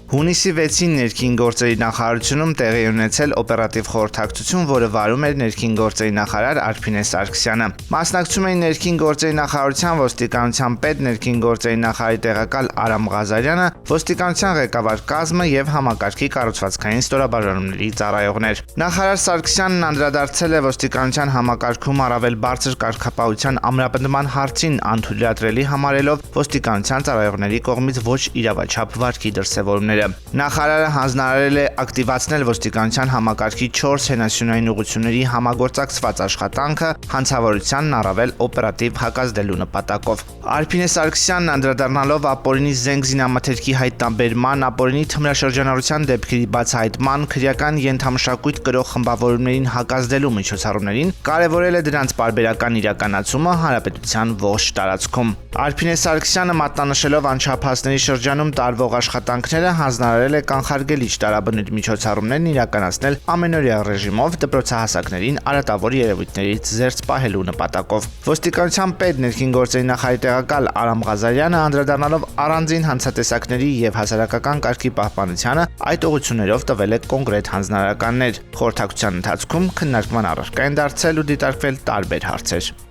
Հունիսի 6-ին ներքին գործերի նախարարությունում տեղի ունեցել օպերատիվ խորհրդակցություն, որը վարում էր ներքին գործերի նախարար Արփինե Սարգսյանը։ Մասնակցում էին ներքին գործերի նախարարության ոստիկանության պետ, ներքին գործերի նախարարի տեղակալ Արամ Ղազարյանը, ոստիկանության ղեկավար կազմը եւ համակարգի կառուցվածքային ստորաբաժանումների ծառայողներ։ Նախարար Սարգսյանն անդրադարձել է ոստիկանության համակարգում առավել բարձր կարգապահության ամրապնդման հարցին, անթույլատրելի համարելով ոստիկանության ծառայողների կողմից ոչ իրավաչափ վարքի դրսևորումները։ Նախարարը հանձնարարել է ակտիվացնել ոստիկանության համակարգի 4 հենասյունային ուղղությունների համագործակցված աշխատանքը հանցավորությանն առավել օպերատիվ հակազդելու նպատակով։ Արփինե Սարգսյանն անդրադառնալով ապօրինի զենք զինամթերքի հայտնաբերման, ապօրինի թմրաշրջանառության դեպքերի բացահայտման, քրեական ենթամշակույթ կրող խմբավորումներին հակազդելու միջոցառումներին, կարևորել է դրանց պարբերական իրականացումը հանրապետության ողջ տարածքում։ Արփինե Սարգսյանը մատնանշելով անչափահասների շրջանում տարվող աշխատանքները հանձնարարել է կանխարգելիչ տարաբնույթ միջոցառումներն իրականացնել ամենօրյա ռեժիմով դպրոցահասակներին արատավոր երևույթներից զերծ պահելու նպատակով։ Ոստիկանության պետ, ներքին գործերի նախարարի տեղակալ Արամ Ղազարյանը անդրադառնալով առանձին հանցատեսակների եւ հասարակական կարգի պահպանությանը այդ ուղղություններով տվել է կոնկրետ հանձնարարականներ։ Խորհրդակցության ընթացքում քննարկման առարկա են դարձել ու դիտարկվել տարբեր հարցեր։